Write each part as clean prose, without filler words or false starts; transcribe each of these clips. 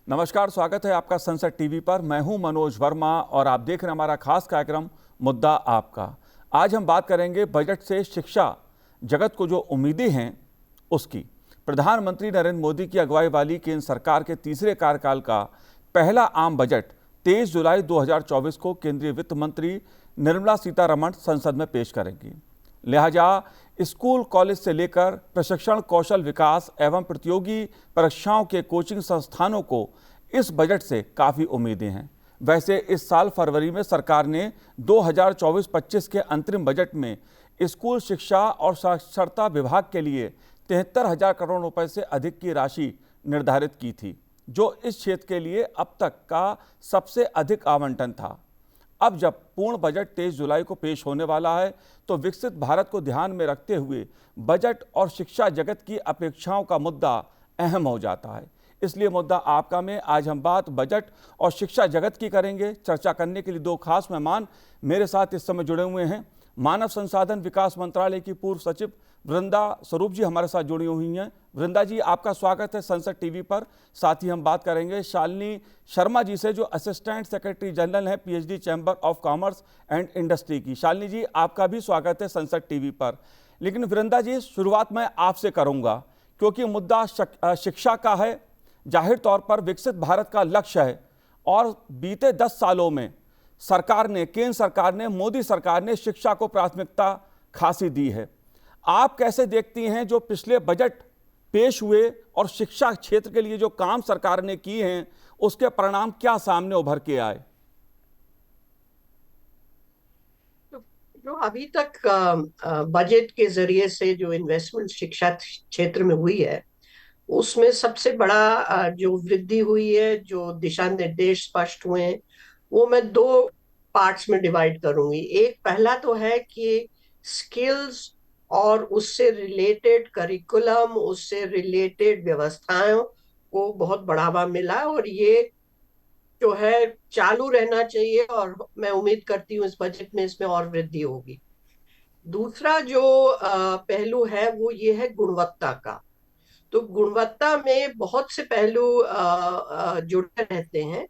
नमस्कार, स्वागत है आपका सनसेट टीवी पर। मैं हूं मनोज वर्मा और आप देख रहे हैं हमारा खास कार्यक्रम मुद्दा आपका। आज हम बात करेंगे बजट से शिक्षा जगत को जो उम्मीदें हैं उसकी। प्रधानमंत्री नरेंद्र मोदी की अगुवाई वाली केंद्र सरकार के तीसरे कार्यकाल का पहला आम बजट 23 जुलाई 2024 को केंद्रीय वित्त मंत्री निर्मला सीतारमण संसद में पेश करेंगी। लिहाजा स्कूल कॉलेज से लेकर प्रशिक्षण, कौशल विकास एवं प्रतियोगी परीक्षाओं के कोचिंग संस्थानों को इस बजट से काफ़ी उम्मीदें हैं। वैसे इस साल फरवरी में सरकार ने 2024-25 के अंतरिम बजट में स्कूल शिक्षा और साक्षरता विभाग के लिए 73,000 करोड़ रुपए से अधिक की राशि निर्धारित की थी, जो इस क्षेत्र के लिए अब तक का सबसे अधिक आवंटन था। अब जब पूर्ण बजट 23 जुलाई को पेश होने वाला है तो विकसित भारत को ध्यान में रखते हुए बजट और शिक्षा जगत की अपेक्षाओं का मुद्दा अहम हो जाता है। इसलिए मुद्दा आपका में आज हम बात बजट और शिक्षा जगत की करेंगे। चर्चा करने के लिए दो खास मेहमान मेरे साथ इस समय जुड़े हुए हैं। मानव संसाधन विकास मंत्रालय की पूर्व सचिव वृंदा स्वरूप जी हमारे साथ जुड़ी हुई हैं। वृंदा जी, आपका स्वागत है सनसेट टीवी पर। साथ ही हम बात करेंगे शालिनी शर्मा जी से, जो असिस्टेंट सेक्रेटरी जनरल हैं PhD chamber of commerce and industry की। शालिनी जी, आपका भी स्वागत है सनसेट टीवी पर। लेकिन वृंदा जी, शुरुआत मैं आपसे करूंगा क्योंकि मुद्दा शिक्षा का है। जाहिर तौर पर विकसित भारत का लक्ष्य है और बीते 10 सालों में केंद्र सरकार ने, मोदी सरकार ने शिक्षा को प्राथमिकता खासी दी है। आप कैसे देखती हैं जो पिछले बजट पेश हुए और शिक्षा क्षेत्र के लिए जो काम सरकार ने किए हैं उसके परिणाम क्या सामने उभर के आए? जो अभी तक बजट के जरिए से जो इन्वेस्टमेंट शिक्षा क्षेत्र में हुई है, उसमें सबसे बड़ा जो वृद्धि हुई है, जो दिशा निर्देश स्पष्ट हुए हैं, वो मैं दो पार्ट्स में डिवाइड करूंगी। एक पहला तो है कि स्किल्स और उससे रिलेटेड करिकुलम, उससे रिलेटेड व्यवस्थाओं को बहुत बढ़ावा मिला और ये जो है चालू रहना चाहिए और मैं उम्मीद करती हूँ इस बजट में इसमें और वृद्धि होगी। दूसरा जो पहलू है वो ये है गुणवत्ता का। तो गुणवत्ता में बहुत से पहलू जुड़े रहते हैं।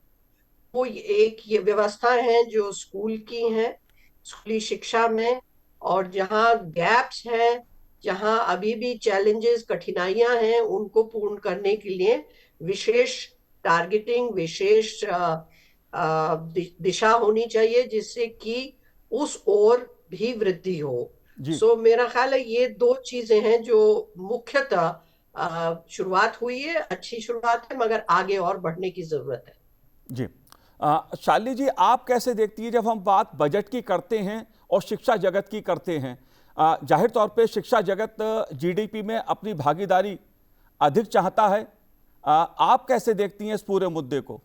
वो एक ये व्यवस्था है जो स्कूल की है, स्कूली शिक्षा में, और जहाँ गैप्स हैं, जहाँ अभी भी चैलेंजेस, कठिनाइयां हैं, उनको पूर्ण करने के लिए विशेष टारगेटिंग, विशेष दिशा होनी चाहिए जिससे कि उस ओर भी वृद्धि हो। जी मेरा ख्याल है ये दो चीजें हैं जो मुख्यतः शुरुआत हुई है, अच्छी शुरुआत है, मगर आगे और बढ़ने की जरूरत है। जी शालिनी जी, आप कैसे देखती है जब हम बात बजट की करते हैं और शिक्षा जगत की करते हैं? जाहिर तौर पे शिक्षा जगत जीडीपी में अपनी भागीदारी अधिक चाहता है। आप कैसे देखती हैं इस पूरे मुद्दे को?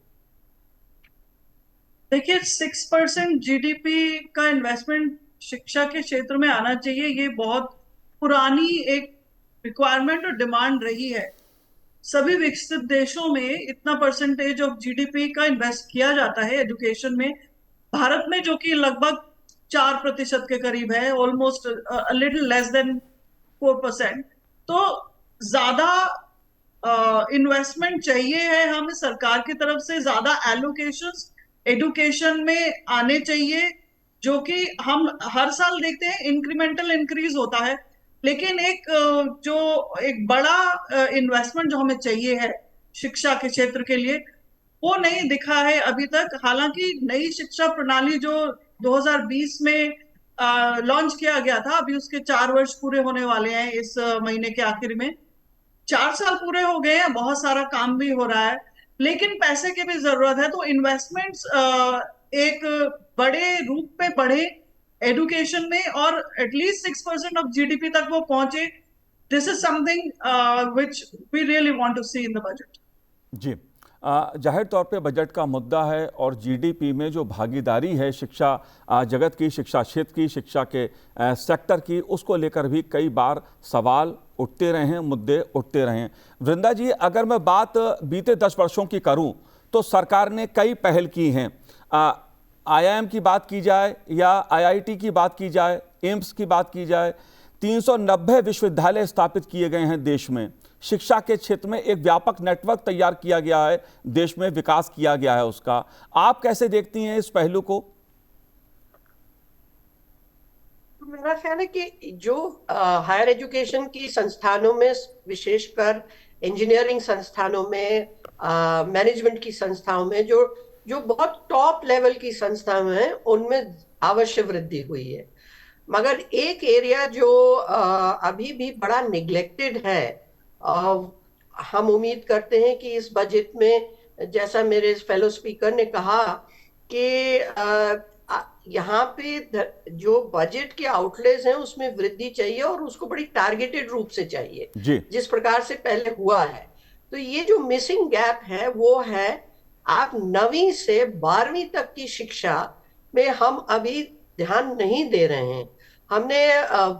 देखिए, 6% जीडीपी का इन्वेस्टमेंट शिक्षा के क्षेत्र में आना चाहिए। ये बहुत पुरानी एक रिक्वायरमेंट और डिमांड रही है। सभी विकसित देशों में इतना परसेंटेज ऑफ जीडीपी का इन्वेस्ट किया जाता है एजुकेशन में। भारत में जो कि लगभग 4% के करीब है, ऑलमोस्ट लिटिल लेस देन 4%। तो ज्यादा इन्वेस्टमेंट चाहिए है हमें सरकार की तरफ से। ज्यादा एलोकेशंस एडुकेशन में आने चाहिए, जो कि हम हर साल देखते हैं इंक्रीमेंटल इंक्रीज होता है। लेकिन जो एक बड़ा इन्वेस्टमेंट जो हमें चाहिए है शिक्षा के क्षेत्र के लिए, वो नहीं दिखा है अभी तक। हालांकि नई शिक्षा प्रणाली जो 2020 में लॉन्च किया गया था, अभी उसके 4 वर्ष पूरे होने वाले हैं इस महीने के आखिर में। 4 साल पूरे हो गए हैं, बहुत सारा काम भी हो रहा है, लेकिन पैसे की भी जरूरत है। तो इन्वेस्टमेंट्स एक बड़े रूप पे बढ़े एडुकेशन में और एटलीस्ट 6% ऑफ जीडीपी तक वो पहुंचे। This is something which we really want to see in the budget. जी जाहिर तौर पे बजट का मुद्दा है और जीडीपी में जो भागीदारी है शिक्षा जगत की, शिक्षा क्षेत्र की, शिक्षा के सेक्टर की, उसको लेकर भी कई बार सवाल उठते रहे हैं, मुद्दे उठते रहे हैं। वृंदा जी, अगर मैं बात बीते 10 वर्षों की करूं तो सरकार ने कई पहल की हैं। आईआईएम की बात की जाए या आईआईटी की बात की जाए, एम्स की बात की जाए, 390 विश्वविद्यालय स्थापित किए गए हैं देश में। शिक्षा के क्षेत्र में एक व्यापक नेटवर्क तैयार किया गया है, देश में विकास किया गया है उसका। आप कैसे देखती हैं इस पहलू को? मेरा ख्याल है कि जो हायर एजुकेशन की संस्थानों में, विशेषकर इंजीनियरिंग संस्थानों में, मैनेजमेंट की संस्थाओं में, जो जो बहुत टॉप लेवल की संस्थाएं हैं, उनमें अवश्य वृद्धि हुई है। मगर एक एरिया जो अभी भी बड़ा निग्लेक्टेड है, हम उम्मीद करते हैं कि इस बजट में, जैसा मेरे फेलो स्पीकर ने कहा, कि यहाँ पे जो बजट के आउटलेज हैं उसमें वृद्धि चाहिए और उसको बड़ी टारगेटेड रूप से चाहिए, जी। जिस प्रकार से पहले हुआ है। तो ये जो मिसिंग गैप है वो है, आप 9वीं से 12वीं तक की शिक्षा में हम अभी ध्यान नहीं दे रहे हैं। हमने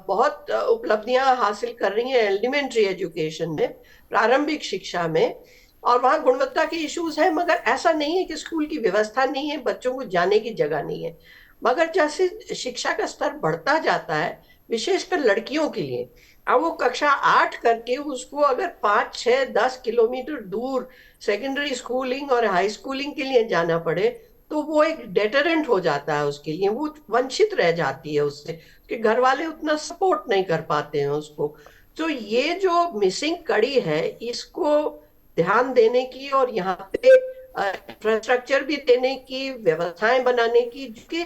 बहुत उपलब्धियां हासिल कर रही हैं एलिमेंट्री एजुकेशन में, प्रारंभिक शिक्षा में, और वहां गुणवत्ता के इश्यूज हैं। मगर ऐसा नहीं है कि स्कूल की व्यवस्था नहीं है, बच्चों को जाने की जगह नहीं है। मगर जैसे शिक्षा का स्तर बढ़ता जाता है, विशेषकर लड़कियों के लिए, अब वो कक्षा 8 करके उसको अगर 5, 6, 10 किलोमीटर दूर सेकेंडरी स्कूलिंग और हाई स्कूलिंग के लिए जाना पड़े, तो वो एक डेटरेंट हो जाता है उसके लिए, वो वंचित रह जाती है उससे, कि घर वाले उतना सपोर्ट नहीं कर पाते हैं उसको। तो ये जो मिसिंग कड़ी है, इसको ध्यान देने की और यहाँ पे इंफ्रास्ट्रक्चर भी देने की, व्यवस्थाएं बनाने की,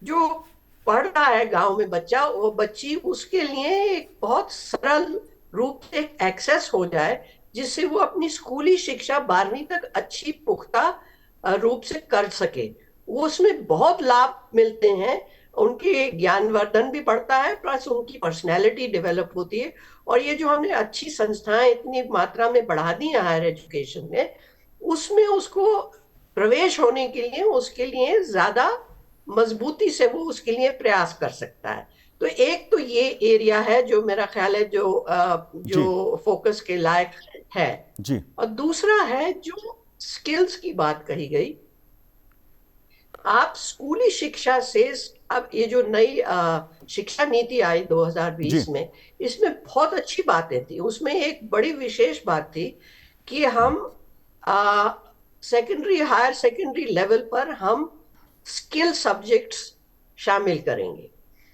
जो पढ़ रहा है गांव में बच्चा, वो बच्ची, उसके लिए एक बहुत सरल रूप से एक्सेस हो जाए, जिससे वो अपनी स्कूली शिक्षा 12वीं तक अच्छी पुख्ता रूप से कर सके। वो उसमें बहुत लाभ मिलते हैं, उनकी ज्ञानवर्धन भी बढ़ता है, प्लस उनकी पर्सनैलिटी डेवलप होती है। और ये जो हमने अच्छी संस्थाएं इतनी मात्रा में बढ़ा दी है हायर एजुकेशन में, उसमें उसको प्रवेश होने के लिए, उसके लिए ज्यादा मजबूती से वो उसके लिए प्रयास कर सकता है। तो एक तो ये एरिया है जो मेरा ख्याल है जो फोकस के लायक है जी। और दूसरा है जो स्किल्स की बात कही गई। आप स्कूली शिक्षा से, अब ये जो नई शिक्षा नीति आई 2020 में, इसमें बहुत अच्छी बातें थी। उसमें एक बड़ी विशेष बात थी कि हम सेकेंडरी, हायर सेकेंडरी लेवल पर हम स्किल सब्जेक्ट्स शामिल करेंगे,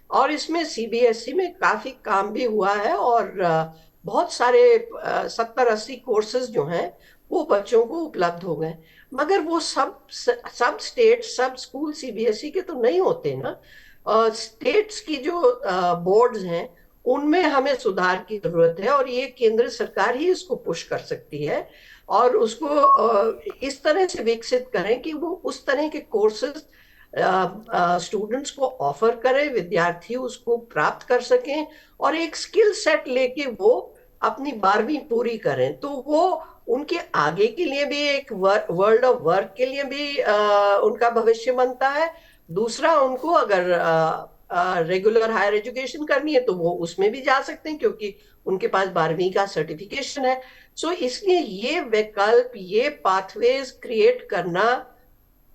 और इसमें सीबीएसई में काफी काम भी हुआ है, और बहुत सारे 70-80 कोर्सेज जो हैं वो बच्चों को उपलब्ध हो गए। मगर वो सब स्टेट, सब स्कूल सीबीएसई के तो नहीं होते ना। स्टेट्स की जो बोर्ड्स हैं, उनमें हमें सुधार की जरूरत है, और ये केंद्र सरकार ही इसको पुश कर सकती है, और उसको इस तरह से विकसित करें कि वो उस तरह के कोर्सेज स्टूडेंट्स को ऑफर करें, विद्यार्थी उसको प्राप्त कर सकें, और एक स्किल सेट लेके वो अपनी 12वीं पूरी करें, तो वो उनके आगे के लिए भी, एक वर्ल्ड ऑफ वर्क के लिए भी उनका भविष्य बनता है। दूसरा, उनको अगर रेगुलर हायर एजुकेशन करनी है तो वो उसमें भी जा सकते हैं, क्योंकि उनके पास 12वीं का सर्टिफिकेशन है। सो इसलिए ये विकल्प, ये पाथवेज क्रिएट करना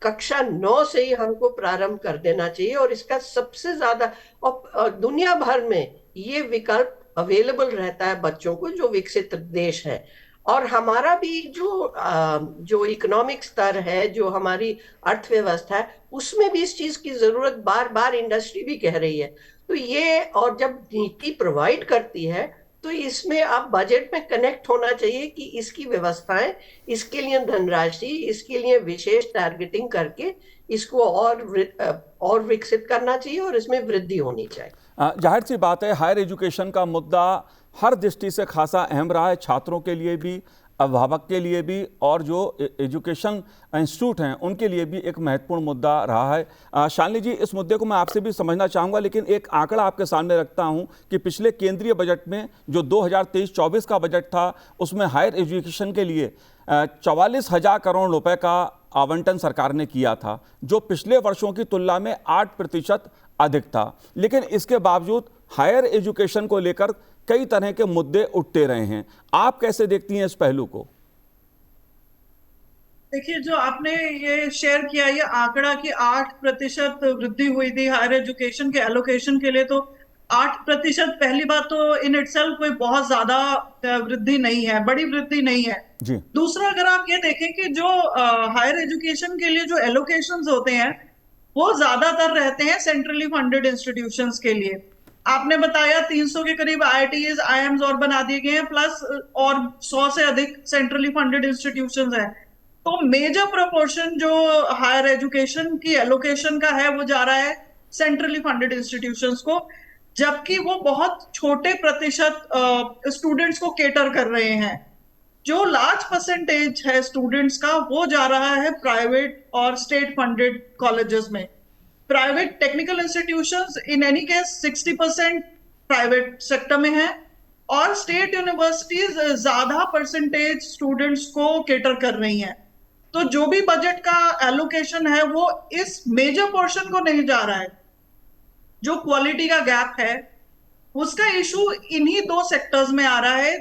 कक्षा 9 से ही हमको प्रारंभ कर देना चाहिए, और इसका सबसे ज्यादा, और दुनिया भर में ये विकल्प अवेलेबल रहता है बच्चों को, जो विकसित देश है। और हमारा भी जो इकोनॉमिक स्तर है, जो हमारी अर्थव्यवस्था है, उसमें भी इस चीज की जरूरत बार बार इंडस्ट्री भी कह रही है। तो ये, और जब नीति प्रोवाइड करती है, तो इसमें अब बजट में कनेक्ट होना चाहिए कि इसकी व्यवस्थाएं, इसके लिए धनराशि, इसके लिए विशेष टारगेटिंग करके इसको और विकसित करना चाहिए, और इसमें वृद्धि होनी चाहिए। जाहिर सी बात है, हायर एजुकेशन का मुद्दा हर दृष्टि से खासा अहम रहा है, छात्रों के लिए भी, अभिभावक के लिए भी, और जो एजुकेशन इंस्टीट्यूट हैं उनके लिए भी एक महत्वपूर्ण मुद्दा रहा है। शालिनी जी, इस मुद्दे को मैं आपसे भी समझना चाहूँगा, लेकिन एक आंकड़ा आपके सामने रखता हूँ कि पिछले केंद्रीय बजट में, जो 2023-24 का बजट था, उसमें हायर एजुकेशन के लिए 44,000 करोड़ रुपए का आवंटन सरकार ने किया था, जो पिछले वर्षों की तुलना में 8% अधिक था। लेकिन इसके बावजूद हायर एजुकेशन को लेकर कई तरह के मुद्दे उठते रहे हैं। आप कैसे देखती हैं इस पहलू को? देखिए, जो आपने ये शेयर किया, ये आंकड़ा कि 8% वृद्धि हुई थी हायर एजुकेशन के एलोकेशन के लिए, तो 8%। पहली बात तो इन इटसेल्फ कोई बहुत ज्यादा वृद्धि नहीं है, बड़ी वृद्धि नहीं है। जी दूसरा, अगर आप ये देखें कि जो हायर एजुकेशन के लिए जो एलोकेशंस होते हैं वो ज्यादातर रहते हैं सेंट्रली फंडेड इंस्टीट्यूशंस के लिए। आपने बताया 300 के करीब आईआईटीज आईएम्स और बना दिए गए हैं, प्लस और 100 से अधिक सेंट्रली फंडेड इंस्टीट्यूशंस हैं। तो मेजर प्रोपोर्शन जो हायर एजुकेशन की एलोकेशन का है वो जा रहा है सेंट्रली फंडेड इंस्टीट्यूशंस को, जबकि वो बहुत छोटे प्रतिशत स्टूडेंट्स को केटर कर रहे हैं। जो लार्ज परसेंटेज है स्टूडेंट्स का वो जा रहा है प्राइवेट और स्टेट फंडेड कॉलेजेस में। Private technical institutions in any case 60% private sector में है, और स्टेट यूनिवर्सिटीज ज्यादा परसेंटेज स्टूडेंट्स को केटर कर रही हैं। तो जो भी बजट का एलोकेशन है वो इस मेजर पोर्शन को नहीं जा रहा है। जो क्वालिटी का गैप है उसका इशू इन्हीं दो सेक्टर्स में आ रहा है,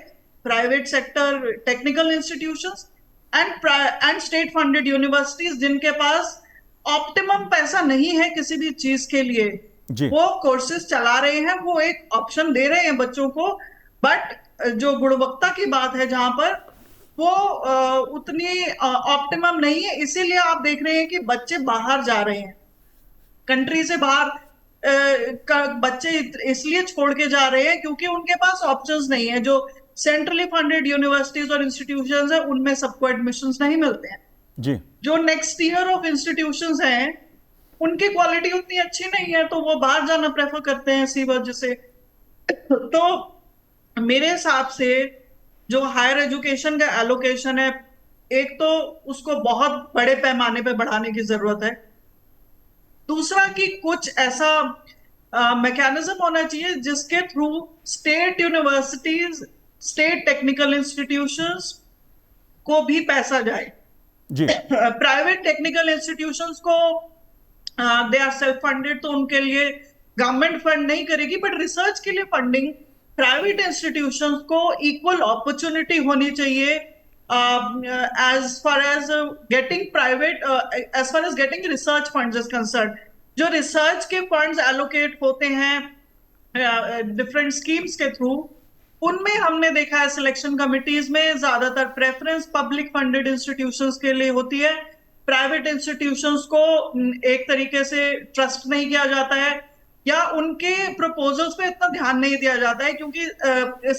private sector technical institutions and state funded universities, जिनके पास ऑप्टिमम पैसा नहीं है किसी भी चीज के लिए। जी वो कोर्सेज चला रहे हैं, वो एक ऑप्शन दे रहे हैं बच्चों को, बट जो गुणवत्ता की बात है जहां पर वो उतनी ऑप्टिमम नहीं है। इसीलिए आप देख रहे हैं कि बच्चे बाहर जा रहे हैं, कंट्री से बाहर बच्चे इसलिए छोड़ के जा रहे हैं क्योंकि उनके पास ऑप्शंस नहीं है। जो सेंट्रली फंडेड यूनिवर्सिटीज और इंस्टीट्यूशंस हैं उनमें सबको एडमिशंस नहीं मिलते हैं। जी जो नेक्स्ट ईयर ऑफ इंस्टीट्यूशंस हैं उनकी क्वालिटी उतनी अच्छी नहीं है, तो वो बाहर जाना प्रेफर करते हैं इसी वजह से। तो मेरे हिसाब से जो हायर एजुकेशन का एलोकेशन है, एक तो उसको बहुत बड़े पैमाने पे बढ़ाने की जरूरत है। दूसरा कि कुछ ऐसा मैकेनिज्म होना चाहिए जिसके through state universities, state technical institutions को भी पैसा जाए। जी प्राइवेट टेक्निकल इंस्टीट्यूशंस को दे आर सेल्फ फंडेड, तो उनके लिए गवर्नमेंट फंड नहीं करेगी, बट रिसर्च के लिए फंडिंग प्राइवेट इंस्टीट्यूशंस को इक्वल अपॉर्चुनिटी होनी चाहिए as far as getting research funds is concerned। जो रिसर्च के फंड्स एलोकेट होते हैं डिफरेंट स्कीम्स के थ्रू, उनमें हमने देखा है सिलेक्शन कमिटीज में ज्यादातर प्रेफरेंस पब्लिक फंडेड इंस्टीट्यूशंस के लिए होती है। प्राइवेट इंस्टीट्यूशंस को एक तरीके से ट्रस्ट नहीं किया जाता है, या उनके प्रपोजल्स पे इतना ध्यान नहीं दिया जाता है, क्योंकि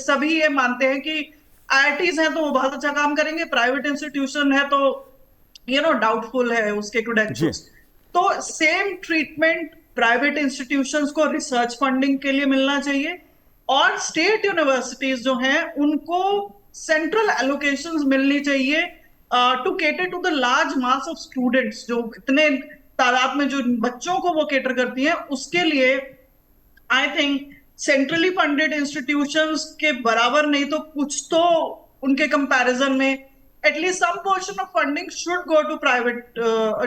सभी ये मानते हैं कि आईआईटीज हैं तो वो बहुत अच्छा काम करेंगे, प्राइवेट इंस्टीट्यूशन है तो डाउटफुल है उसके क्रेडेंशियल्स। तो सेम ट्रीटमेंट प्राइवेट इंस्टीट्यूशंस को रिसर्च फंडिंग के लिए मिलना चाहिए, और स्टेट यूनिवर्सिटीज जो हैं उनको सेंट्रल एलोकेशंस मिलनी चाहिए to cater to the large mass of students. जो इतने तादाद में जो बच्चों को वो केटर करती हैं, उसके लिए I think centrally funded institutions के बराबर नहीं तो कुछ तो उनके कंपैरिजन में at least some portion of funding should go to private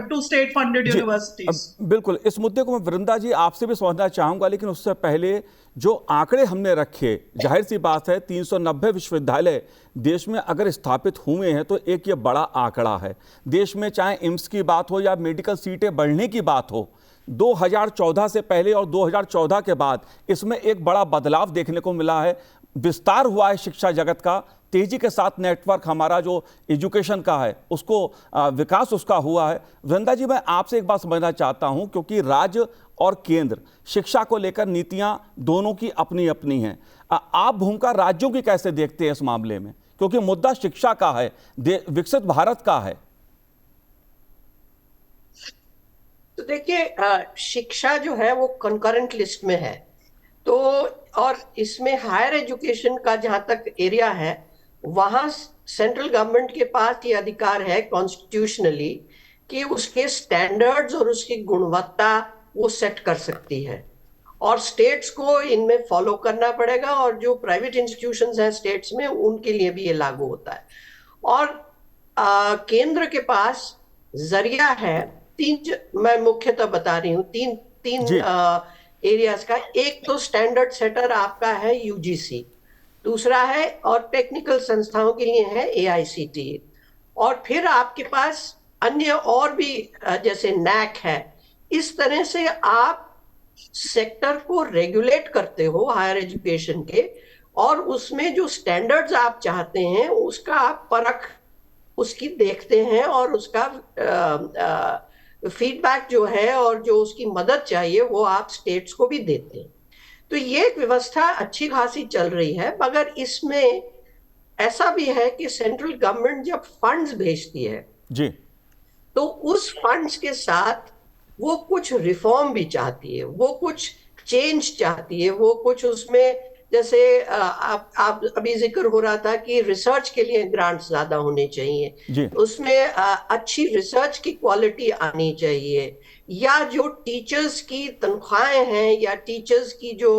to state funded universities. बिल्कुल, इस मुद्दे को मैं वृंदा जी आपसे भी समझना चाहूंगा, लेकिन उससे पहले जो आंकड़े हमने रखे, जाहिर सी बात है 390 विश्वविद्यालय देश में अगर स्थापित हुए हैं तो एक ये बड़ा आंकड़ा है। देश में चाहे एम्स की बात हो या मेडिकल सीटें बढ़ने की बात हो, 2014 से पहले और 2014 के बाद इसमें एक बड़ा बदलाव देखने को मिला है। विस्तार हुआ है शिक्षा जगत का, तेजी के साथ नेटवर्क हमारा जो एजुकेशन का है उसको विकास उसका हुआ है। वृंदा जी, मैं आपसे एक बात समझना चाहता हूं, क्योंकि राज्य और केंद्र शिक्षा को लेकर नीतियां दोनों की अपनी अपनी हैं। आप भूमिका राज्यों की कैसे देखते हैं इस मामले में, क्योंकि मुद्दा शिक्षा का है, विकसित भारत का है। तो देखिए, शिक्षा जो है वो कंकरेंट लिस्ट में है, तो और इसमें हायर एजुकेशन का जहां तक एरिया है वहां सेंट्रल गवर्नमेंट के पास ये अधिकार है कॉन्स्टिट्यूशनली कि उसके स्टैंडर्ड्स और उसकी गुणवत्ता वो सेट कर सकती है, और स्टेट्स को इनमें फॉलो करना पड़ेगा, और जो प्राइवेट इंस्टीट्यूशंस हैं स्टेट्स में उनके लिए भी ये लागू होता है। और केंद्र के पास जरिया है मैं मुख्यतः बता रही हूँ तीन एरियाज का। एक तो स्टैंडर्ड सेटर आपका है यूजीसी, दूसरा है और टेक्निकल संस्थाओं के लिए है एआईसीटीई, और फिर आपके पास अन्य और भी जैसे नैक है। इस तरह से आप सेक्टर को रेगुलेट करते हो हायर एजुकेशन के, और उसमें जो स्टैंडर्ड्स आप चाहते हैं उसका आप परख उसकी देखते हैं, और उसका फीडबैक जो है और जो उसकी मदद चाहिए वो आप स्टेट्स को भी देते हैं। तो ये एक व्यवस्था अच्छी खासी चल रही है, मगर इसमें ऐसा भी है कि सेंट्रल गवर्नमेंट जब फंड्स भेजती है जी तो उस फंड्स के साथ वो कुछ रिफॉर्म भी चाहती है, वो कुछ चेंज चाहती है, वो कुछ उसमें, जैसे आप अभी जिक्र हो रहा था कि रिसर्च के लिए ग्रांट्स ज्यादा होने चाहिए, जी उसमें अच्छी रिसर्च की क्वालिटी आनी चाहिए, या जो टीचर्स की तनख्वाहें हैं या टीचर्स की जो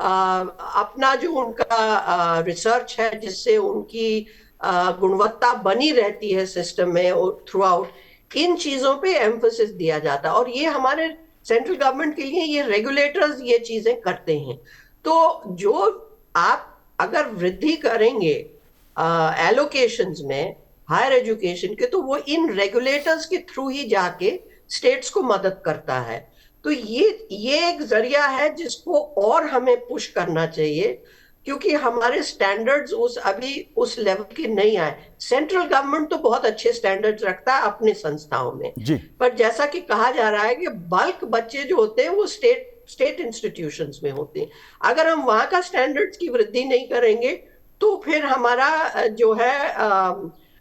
अपना जो उनका रिसर्च है जिससे उनकी गुणवत्ता बनी रहती है सिस्टम में थ्रू आउट, इन चीजों पे एम्फोसिस दिया जाता है। और ये हमारे सेंट्रल गवर्नमेंट के लिए ये रेगुलेटर्स ये चीजें करते हैं। तो जो आप अगर वृद्धि करेंगे एलोकेशंस में हायर एजुकेशन के, तो वो इन रेगुलेटर्स के थ्रू ही जाके स्टेट्स को मदद करता है। तो ये एक जरिया है जिसको और हमें पुश करना चाहिए, क्योंकि हमारे स्टैंडर्ड्स अभी उस लेवल के नहीं आए। सेंट्रल गवर्नमेंट तो बहुत अच्छे स्टैंडर्ड्स रखता है अपनी संस्थाओं में, जी पर जैसा कि कहा जा रहा है कि बल्क बच्चे जो होते हैं वो स्टेट इंस्टीट्यूशंस में होते हैं। अगर हम वहां का स्टैंडर्ड्स की वृद्धि नहीं करेंगे तो फिर हमारा जो है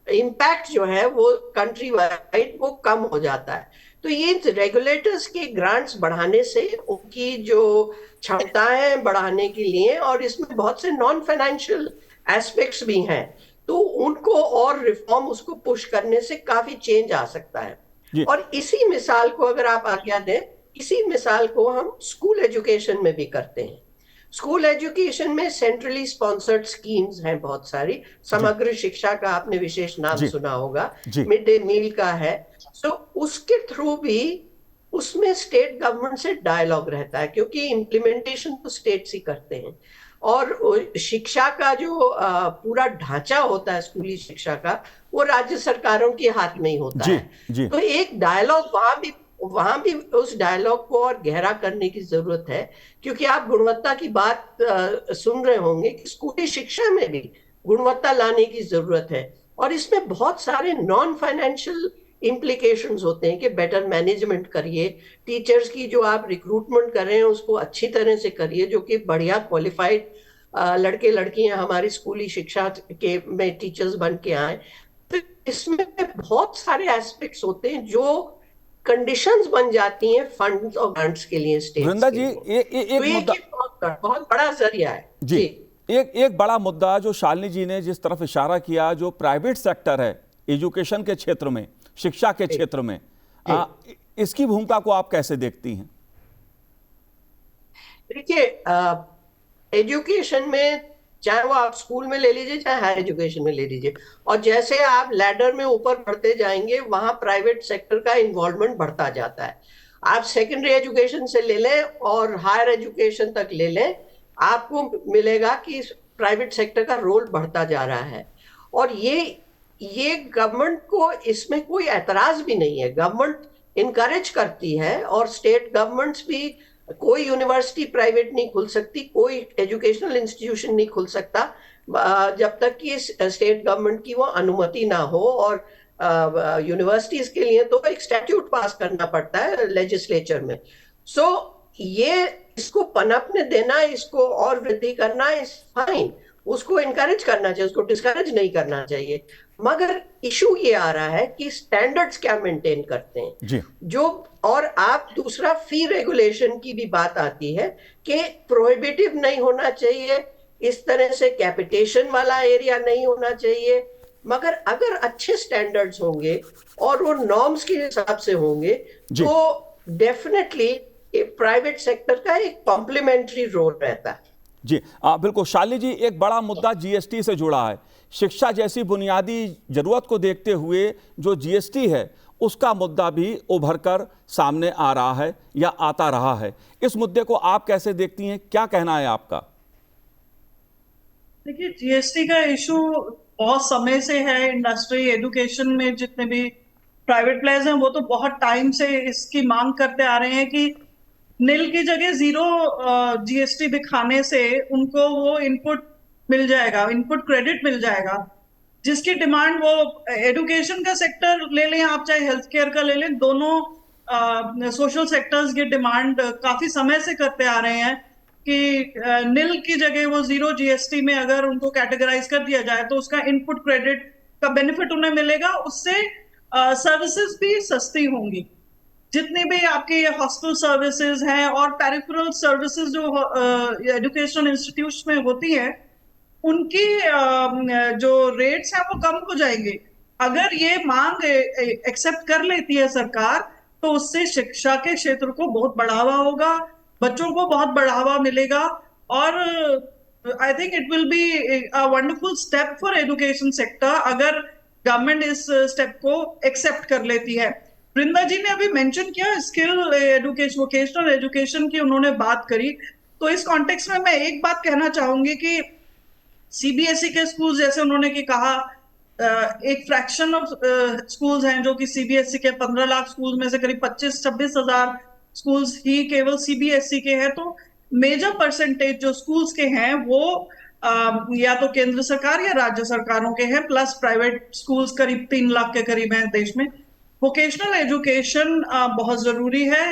इम्पैक्ट जो है वो कंट्री वाइड वो कम हो जाता है। तो ये रेगुलेटर्स के ग्रांट्स बढ़ाने से उनकी जो क्षमताएं बढ़ाने के लिए, और इसमें बहुत से नॉन फाइनेंशियल एस्पेक्ट्स भी हैं, तो उनको और रिफॉर्म उसको पुश करने से काफी चेंज आ सकता है। जी और इसी मिसाल को अगर आप आज्ञा दें, इसी मिसाल को हम स्कूल एजुकेशन में भी करते हैं। स्कूल एजुकेशन में सेंट्रली स्पॉन्सर्ड स्कीम्स हैं बहुत सारी। समग्र शिक्षा का आपने विशेष नाम जी सुना होगा, जी मिड डे मील का है। तो उसके थ्रू भी उसमें स्टेट गवर्नमेंट से डायलॉग रहता है, क्योंकि इम्प्लीमेंटेशन तो स्टेट्स ही करते हैं, और शिक्षा का जो पूरा ढांचा होता है स्कूली शिक्षा का, वो राज्य सरकारों के हाथ में ही होता जी है। जी तो एक डायलॉग वहां भी उस डायलॉग को और गहरा करने की जरूरत है, क्योंकि आप गुणवत्ता की बात सुन रहे होंगे कि स्कूली शिक्षा में भी गुणवत्ता लाने की जरूरत है, और इसमें बहुत सारे नॉन फाइनेंशियल इम्प्लीकेशंस होते हैं कि बेटर मैनेजमेंट करिए, टीचर्स की जो आप रिक्रूटमेंट कर रहे हैं उसको अच्छी तरह से करिए, जो कि बढ़िया क्वालिफाइड लड़के लड़कियां हमारी स्कूली शिक्षा के में टीचर्स बन के आए। तो इसमें बहुत सारे एस्पेक्ट्स होते हैं जो कंडीशंस बन जाती हैं फंड्स और ग्रांट्स के लिए स्टेट्स वृंदा के जी लिए। तो एक मुद्दा ये बहुत बड़ा जरिया है जी एक बड़ा मुद्दा जो शालिनी जी ने जिस तरफ इशारा किया, जो प्राइवेट सेक्टर है एजुकेशन के क्षेत्र में, शिक्षा के क्षेत्र में, इसकी भूमिका को आप कैसे देखती हैं? देखिए, एजुकेशन में चाहे वो आप स्कूल में ले लीजिए चाहे हायर एजुकेशन में ले लीजिए, और जैसे आप लैडर में ऊपर बढ़ते जाएंगे वहां प्राइवेट सेक्टर का इन्वॉल्वमेंट बढ़ता जाता है। आप सेकेंडरी एजुकेशन से ले लें और हायर एजुकेशन तक ले लें, आपको मिलेगा कि प्राइवेट सेक्टर का रोल बढ़ता जा रहा है। और ये गवर्नमेंट को इसमें कोई एतराज भी नहीं है, गवर्नमेंट इनकरेज करती है, और स्टेट गवर्नमेंट्स भी, कोई यूनिवर्सिटी प्राइवेट नहीं खुल सकती, कोई एजुकेशनल इंस्टीट्यूशन नहीं खुल सकता जब तक कि स्टेट गवर्नमेंट की वो अनुमति ना हो। और यूनिवर्सिटीज के लिए तो एक स्टैट्यूट पास करना पड़ता है लेजिस्लेचर में। सो ये इसको पनपने देना, इसको और वृद्धि करना इज फाइन, उसको इनकरेज करना चाहिए, उसको डिस्करेज नहीं करना चाहिए। मगर इशू ये आ रहा है कि स्टैंडर्ड्स क्या मेंटेन करते हैं जी जो, और आप दूसरा फी रेगुलेशन की भी बात आती है कि प्रोहिबिटिव नहीं होना चाहिए, इस तरह से कैपिटेशन वाला एरिया नहीं होना चाहिए, मगर अगर अच्छे स्टैंडर्ड्स होंगे और वो नॉर्म्स के हिसाब से होंगे तो डेफिनेटली प्राइवेट सेक्टर का एक कॉम्प्लीमेंट्री रोल रहता है। जी बिल्कुल। शालिनी जी, एक बड़ा मुद्दा जीएसटी से जुड़ा है। शिक्षा जैसी बुनियादी जरूरत को देखते हुए जो जीएसटी है उसका मुद्दा भी उभर कर सामने आ रहा है या आता रहा है। इस मुद्दे को आप कैसे देखती हैं, क्या कहना है आपका? देखिए, जीएसटी का इशू बहुत समय से है। इंडस्ट्री, एजुकेशन में जितने भी प्राइवेट प्लेयर्स हैं वो तो बहुत टाइम से इसकी मांग करते आ रहे हैं कि नील की जगह 0 GST दिखाने से उनको वो इनपुट मिल जाएगा, इनपुट क्रेडिट मिल जाएगा, जिसकी डिमांड वो एजुकेशन का सेक्टर ले लें आप, चाहे हेल्थ केयर का ले लें, दोनों सोशल सेक्टर्स की डिमांड काफी समय से करते आ रहे हैं कि नील की जगह वो 0 GST में अगर उनको कैटेगराइज कर दिया जाए तो उसका इनपुट क्रेडिट का बेनिफिट उन्हें मिलेगा, उससे सर्विसेज भी सस्ती होंगी। जितनी भी आपके हॉस्पिटल सर्विसेज हैं और पेरिफेरल सर्विसेज जो एजुकेशन इंस्टीट्यूट्स में होती हैं, उनकी जो रेट्स हैं वो कम हो जाएंगे। अगर ये मांग एक्सेप्ट कर लेती है सरकार, तो उससे शिक्षा के क्षेत्र को बहुत बढ़ावा होगा, बच्चों को बहुत बढ़ावा मिलेगा, और I think it will be a wonderful step for education sector अगर गवर्नमेंट इस स्टेप को एक्सेप्ट कर लेती है। वृंदा जी ने अभी मेंशन किया स्किल एजुकेशन, वोकेशनल एजुकेशन की उन्होंने बात करी, तो इस कॉन्टेक्स्ट में मैं एक बात कहना चाहूंगी कि सीबीएसई के स्कूल, जैसे उन्होंने की कहा, एक फ्रैक्शन ऑफ स्कूल्स हैं जो कि सीबीएसई के 15 लाख स्कूल में से करीब 25-26 हजार स्कूल्स ही केवल सीबीएसई के हैं, तो मेजर परसेंटेज जो स्कूल्स के हैं वो या तो केंद्र सरकार या राज्य सरकारों के हैं, प्लस प्राइवेट स्कूल्स करीब 3 लाख के करीब हैं देश में। वोकेशनल एजुकेशन बहुत जरूरी है।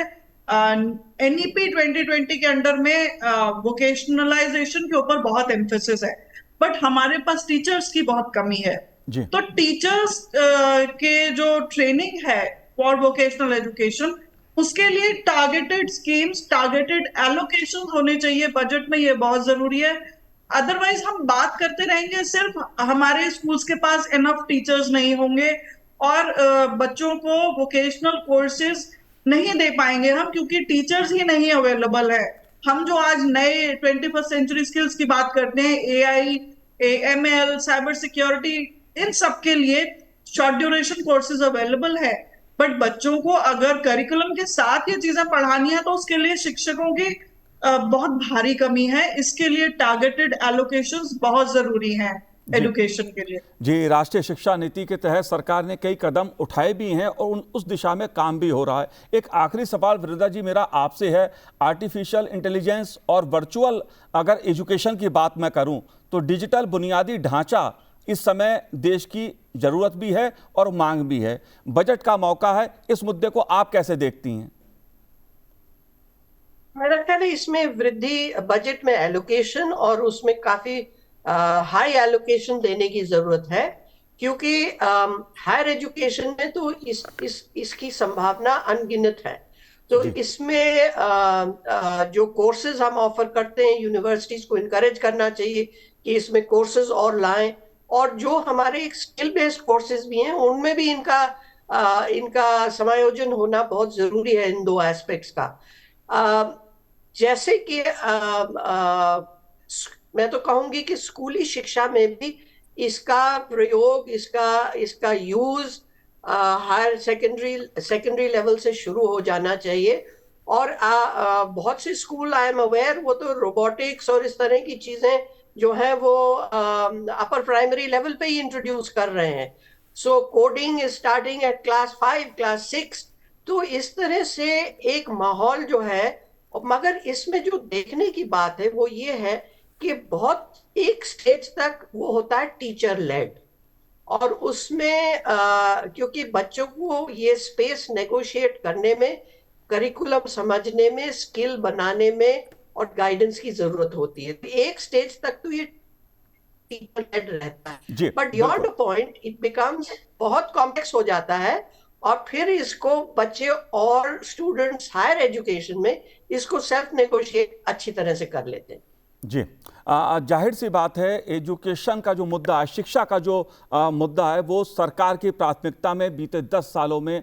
एनईपी 2020 के अंडर में वोकेशनलाइजेशन के ऊपर बहुत एम्फेसिस है, बट हमारे पास टीचर्स की बहुत कमी है जी। तो टीचर्स के जो ट्रेनिंग है फॉर वोकेशनल एजुकेशन, उसके लिए टारगेटेड स्कीम्स, टारगेटेड एलोकेशन होने चाहिए बजट में, ये बहुत जरूरी है। अदरवाइज हम बात करते रहेंगे, सिर्फ हमारे स्कूल्स के पास इनफ टीचर्स नहीं होंगे और बच्चों को वोकेशनल कोर्सेज नहीं दे पाएंगे हम, क्योंकि टीचर्स ही नहीं अवेलेबल है। हम जो आज नए 21st सेंचुरी स्किल्स की बात करते हैं, AI, ML, साइबर सिक्योरिटी, इन सब के लिए शॉर्ट ड्यूरेशन कोर्सेज अवेलेबल है, बट बच्चों को अगर करिकुलम के साथ ये चीजें पढ़ानी है तो उसके लिए शिक्षकों की बहुत भारी कमी है। इसके लिए टारगेटेड एलोकेशंस बहुत जरूरी हैं एजुकेशन के लिए। जी, राष्ट्रीय शिक्षा नीति के तहत सरकार ने कई कदम उठाए भी हैं और उस दिशा में काम भी हो रहा है। एक आखिरी सवाल वृंदा जी मेरा आपसे है, आर्टिफिशियल इंटेलिजेंस और वर्चुअल अगर एजुकेशन की बात मैं करूं तो डिजिटल बुनियादी ढांचा इस समय देश की जरूरत भी है और मांग भी है। बजट का मौका है, इस मुद्दे को आप कैसे देखती हैं? मेरा ख्याल है इसमें वृद्धि, बजट में एलोकेशन और उसमें काफी हाई एलोकेशन देने की जरूरत है, क्योंकि हायर एजुकेशन में तो इसकी संभावना अनगिनत है। तो इसमें जो कोर्सेज हम ऑफर करते हैं, यूनिवर्सिटीज को इनकरेज करना चाहिए कि इसमें कोर्सेज और लाएं, और जो हमारे स्किल बेस्ड कोर्सेज भी हैं उनमें भी इनका समायोजन होना बहुत जरूरी है, इन दो एस्पेक्ट्स का। जैसे कि मैं तो कहूंगी कि स्कूली शिक्षा में भी इसका प्रयोग, इसका यूज हायर सेकेंडरी लेवल से शुरू हो जाना चाहिए। और बहुत से स्कूल, आई एम अवेयर, वो तो रोबोटिक्स और इस तरह की चीजें जो है वो अपर प्राइमरी लेवल पे ही इंट्रोड्यूस कर रहे हैं। So coding is starting at class 5, class 6। तो इस तरह से एक माहौल जो है, मगर इसमें जो देखने की बात है वो ये है कि बहुत एक स्टेज तक वो होता है टीचर लेड, और उसमें क्योंकि बच्चों को ये स्पेस नेगोशिएट करने में, करिकुलम समझने में, स्किल बनाने में और गाइडेंस की जरूरत होती है। एक स्टेज तक तो ये टीचर लेड रहता है, but beyond a point it becomes बहुत कॉम्प्लेक्स हो जाता है, और फिर इसको बच्चे और स्टूडेंट्स हायर एजुकेशन में इसको सेल्फ नेगोशिएट अच्छी तरह से कर लेते हैं। जी, जाहिर सी बात है, एजुकेशन का जो मुद्दा है, शिक्षा का जो मुद्दा है, वो सरकार की प्राथमिकता में बीते 10 सालों में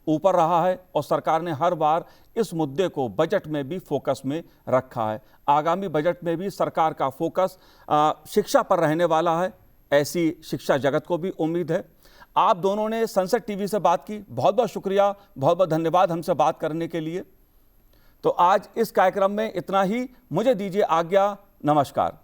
ऊपर रहा है और सरकार ने हर बार इस मुद्दे को बजट में भी फोकस में रखा है। आगामी बजट में भी सरकार का फोकस शिक्षा पर रहने वाला है, ऐसी शिक्षा जगत को भी उम्मीद है। आप दोनों ने संसद टीवी से बात की, बहुत बहुत शुक्रिया, बहुत बहुत धन्यवाद हमसे बात करने के लिए। तो आज इस कार्यक्रम में इतना ही, मुझे दीजिए आज्ञा, नमस्कार।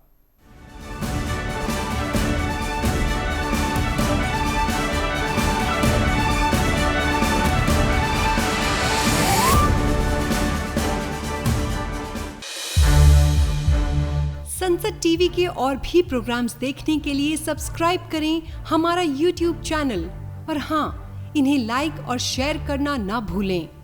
संसद टीवी के और भी प्रोग्राम्स देखने के लिए सब्सक्राइब करें हमारा YouTube चैनल और हाँ, इन्हें लाइक और शेयर करना ना भूलें।